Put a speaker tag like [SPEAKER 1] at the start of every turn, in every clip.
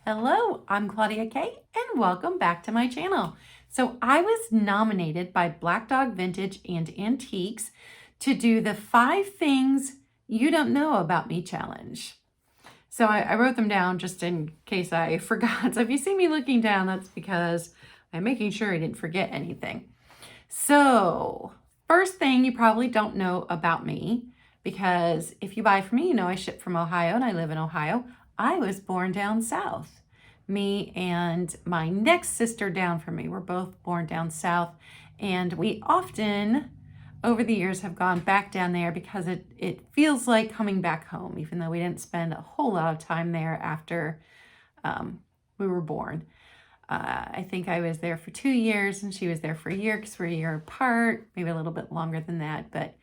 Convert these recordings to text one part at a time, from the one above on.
[SPEAKER 1] Hello, I'm Claudia Kay and welcome back to my channel. So I was nominated by Black Dog Vintage and Antiques to do the 5 things you don't know about me challenge. So I wrote them down just in case I forgot. So if you see me looking down, that's because I'm making sure I didn't forget anything. So first thing you probably don't know about me, because if you buy from me, you know I ship from Ohio and I live in Ohio. I was born down south. Me and my next sister down from me were both born down south, and we often over the years have gone back down there because it feels like coming back home, even though we didn't spend a whole lot of time there after we were born. I think I was there for 2 years and she was there for a year because we're a year apart, maybe a little bit longer than that. But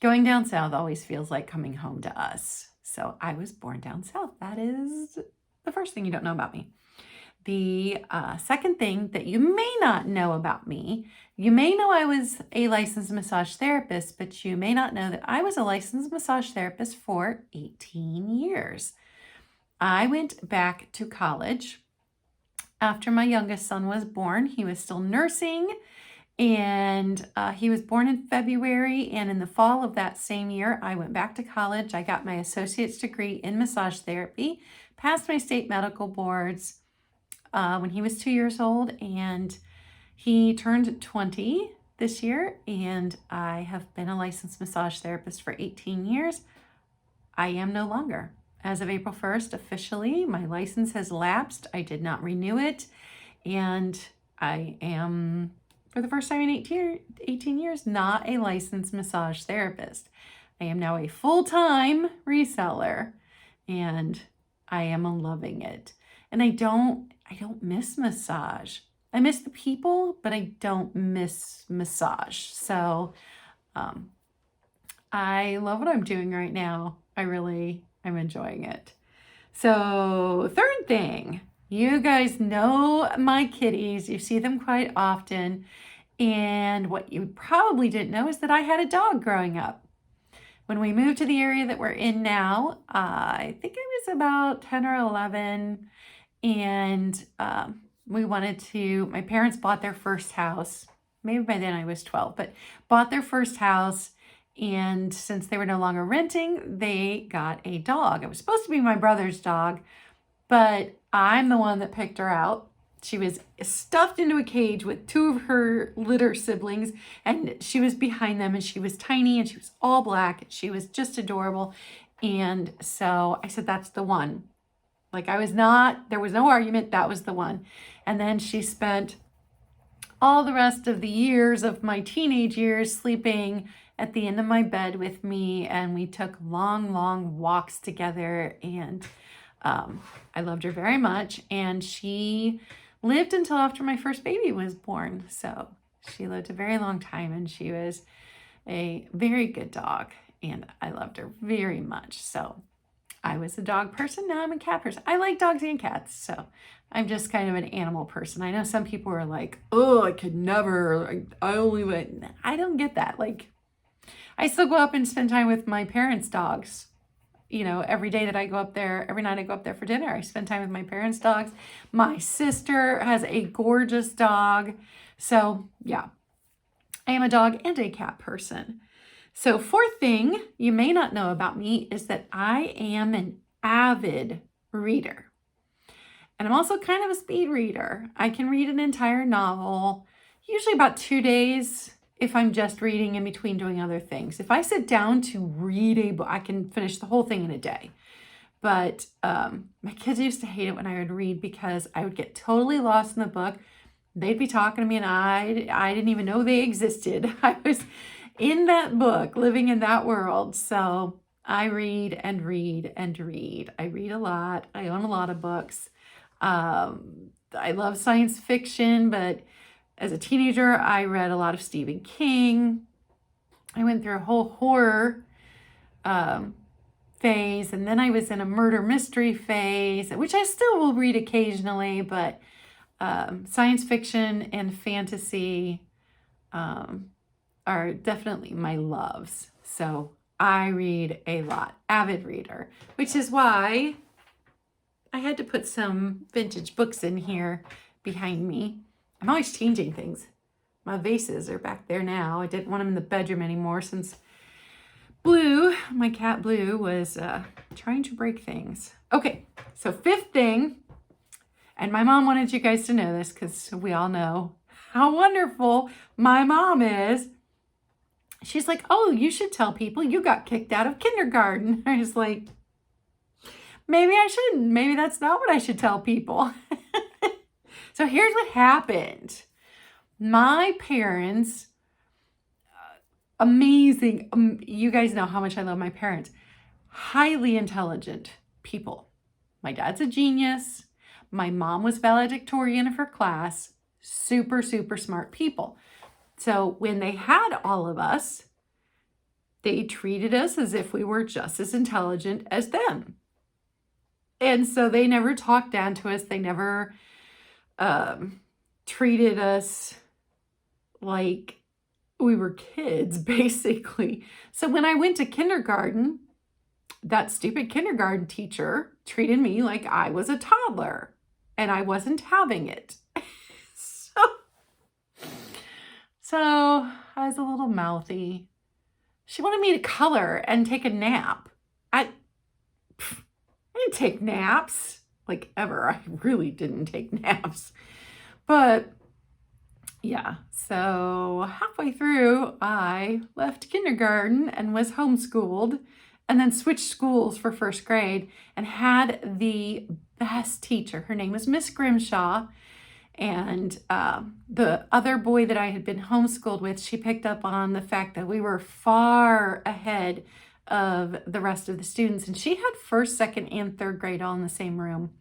[SPEAKER 1] going down south always feels like coming home to us. So I was born down south. That is the first thing you don't know about me. The second thing that you may not know about me, you may know I was a licensed massage therapist, but you may not know that I was a licensed massage therapist for 18 years. I went back to college after my youngest son was born. He was still nursing, and he was born in February, and in the fall of that same year, I went back to college. I got my associate's degree in massage therapy, passed my state medical boards when he was 2 years old, and he turned 20 this year, and I have been a licensed massage therapist for 18 years. I am no longer. As of April 1st, officially, my license has lapsed. I did not renew it, and I am, for the first time in 18 years, not a licensed massage therapist. I am now a full-time reseller, and I am loving it. And I don't miss massage. I miss the people, but I don't miss massage. So I love what I'm doing right now. I'm enjoying it. So third thing, you guys know my kitties. You see them quite often. And what you probably didn't know is that I had a dog growing up. When we moved to the area that we're in now, I think I was about 10 or 11. And my parents bought their first house. Maybe by then I was 12, but bought their first house. And since they were no longer renting, they got a dog. It was supposed to be my brother's dog, but I'm the one that picked her out. She was stuffed into a cage with 2 of her litter siblings, and she was behind them, and she was tiny, and she was all black. She was just adorable. And so I said, that's the one. There was no argument, that was the one. And then she spent all the rest of the years of my teenage years sleeping at the end of my bed with me, and we took long, long walks together, and I loved her very much, and she lived until after my first baby was born. So she lived a very long time, and she was a very good dog, and I loved her very much. So I was a dog person, now I'm a cat person. I like dogs and cats, so I'm just kind of an animal person. I know some people are like, oh, I could never, I only would. I don't get that. I still go up and spend time with my parents' dogs. You know, every day that I go up there, every night I go up there for dinner, I spend time with my parents' dogs. My sister has a gorgeous dog. So yeah, I am a dog and a cat person. So fourth thing you may not know about me is that I am an avid reader. And I'm also kind of a speed reader. I can read an entire novel, usually about 2 days if I'm just reading in between doing other things. If I sit down to read a book, I can finish the whole thing in a day. But my kids used to hate it when I would read because I would get totally lost in the book. They'd be talking to me and I didn't even know they existed. I was in that book, living in that world. So I read and read and read. I read a lot. I own a lot of books. I love science fiction, but as a teenager, I read a lot of Stephen King. I went through a whole horror phase, and then I was in a murder mystery phase, which I still will read occasionally, but science fiction and fantasy are definitely my loves. So I read a lot, avid reader, which is why I had to put some vintage books in here behind me. I'm always changing things. My vases are back there now. I didn't want them in the bedroom anymore since Blue, my cat Blue, was trying to break things. Okay, so 5th thing, and my mom wanted you guys to know this because we all know how wonderful my mom is. She's like, oh, you should tell people you got kicked out of kindergarten. I was like, maybe I shouldn't. Maybe that's not what I should tell people. So here's what happened. My parents, amazing, you guys know how much I love my parents, highly intelligent people. My dad's a genius. My mom was valedictorian of her class. Super, super smart people. So when they had all of us, they treated us as if we were just as intelligent as them. And so they never talked down to us. They never treated us like we were kids, basically. So when I went to kindergarten, that stupid kindergarten teacher treated me like I was a toddler, and I wasn't having it. So I was a little mouthy. She wanted me to color and take a nap. I didn't take naps, like ever. I really didn't take naps. But yeah, so halfway through, I left kindergarten and was homeschooled, and then switched schools for 1st grade and had the best teacher. Her name was Miss Grimshaw. And the other boy that I had been homeschooled with, she picked up on the fact that we were far ahead of the rest of the students. And she had 1st, 2nd, and 3rd grade all in the same room.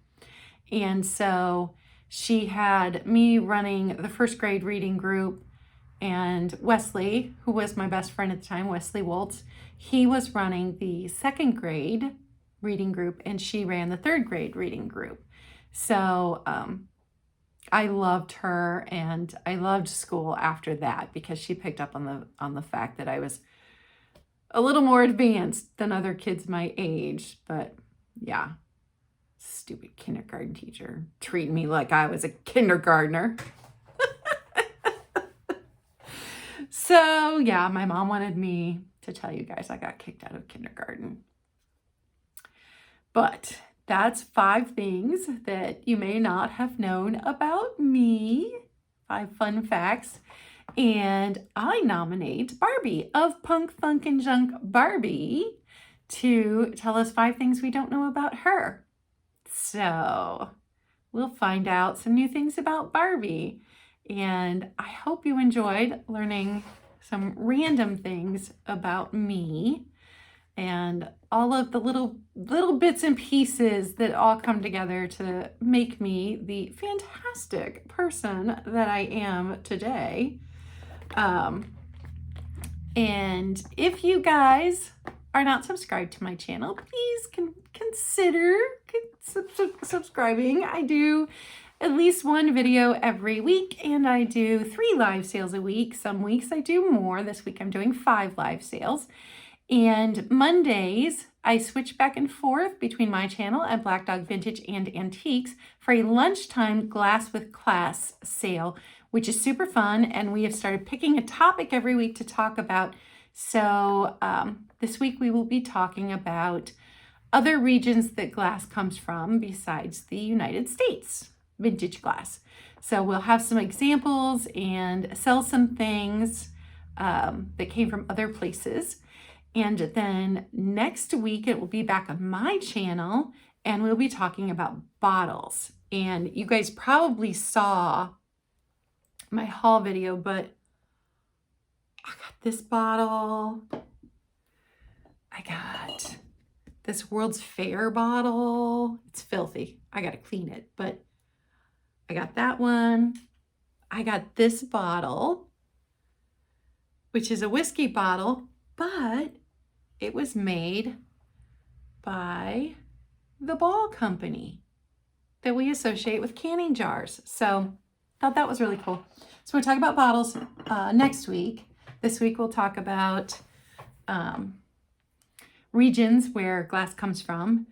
[SPEAKER 1] And so she had me running the 1st grade reading group, and Wesley, who was my best friend at the time, Wesley Waltz, he was running the 2nd grade reading group, and she ran the 3rd grade reading group. So I loved her, and I loved school after that because she picked up on the fact that I was a little more advanced than other kids my age. But yeah, stupid kindergarten teacher treating me like I was a kindergartner. So yeah, my mom wanted me to tell you guys I got kicked out of kindergarten. But that's 5 things that you may not have known about me. 5 fun facts. And I nominate Barbie of Punk, Funk, and Junk Barbie to tell us 5 things we don't know about her. So we'll find out some new things about Barbie. And I hope you enjoyed learning some random things about me and all of the little bits and pieces that all come together to make me the fantastic person that I am today. And if you guys are not subscribed to my channel, please consider subscribing. I do at least 1 video every week, and I do 3 live sales a week. Some weeks I do more. This week I'm doing 5 live sales. And Mondays, I switch back and forth between my channel and Black Dog Vintage and Antiques for a lunchtime Glass with Class sale, which is super fun. And we have started picking a topic every week to talk about. So this week we will be talking about other regions that glass comes from besides the United States, vintage glass. So we'll have some examples and sell some things that came from other places. And then next week, it will be back on my channel, and we'll be talking about bottles. And you guys probably saw my haul video, but I got this bottle. I got this World's Fair bottle. It's filthy. I got to clean it, but I got that one. I got this bottle, which is a whiskey bottle, but it was made by the Ball Company that we associate with canning jars. So I thought that was really cool. So we'll talk about bottles next week. This week we'll talk about regions where glass comes from.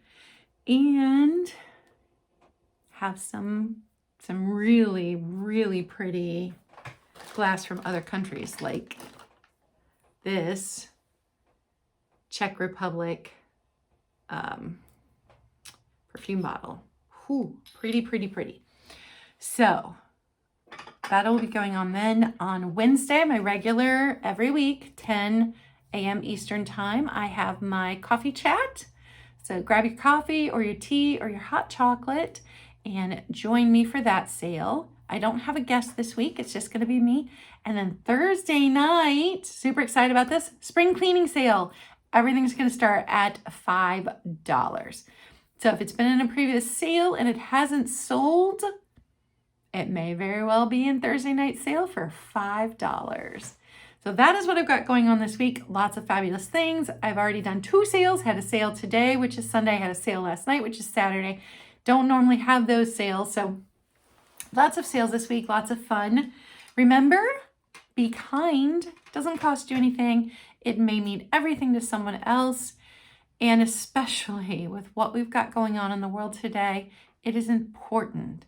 [SPEAKER 1] And have some really, really pretty glass from other countries, like this Czech Republic perfume bottle. Whew, pretty, pretty, pretty. So that'll be going on then on Wednesday, my regular every week, 10 a.m. Eastern time. I have my coffee chat. So grab your coffee or your tea or your hot chocolate and join me for that sale. I don't have a guest this week. It's just going to be me. And then Thursday night, super excited about this, spring cleaning sale. Everything's going to start at $5. So if it's been in a previous sale and it hasn't sold, it may very well be in Thursday night sale for $5. So that is what I've got going on this week. Lots of fabulous things. I've already done 2 sales. Had a sale today, which is Sunday. Had a sale last night, which is Saturday. Don't normally have those sales. So lots of sales this week. Lots of fun. Remember, be kind. Doesn't cost you anything. It may mean everything to someone else. And especially with what we've got going on in the world today, it is important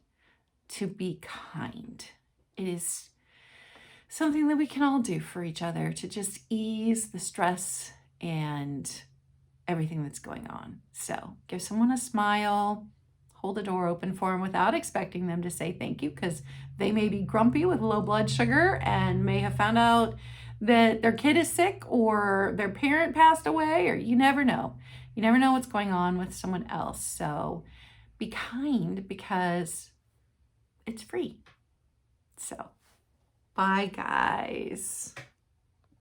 [SPEAKER 1] to be kind. It is something that we can all do for each other to just ease the stress and everything that's going on. So give someone a smile, hold the door open for them without expecting them to say thank you, because they may be grumpy with low blood sugar and may have found out that their kid is sick or their parent passed away, or you never know. You never know what's going on with someone else. So be kind because it's free. So bye, guys.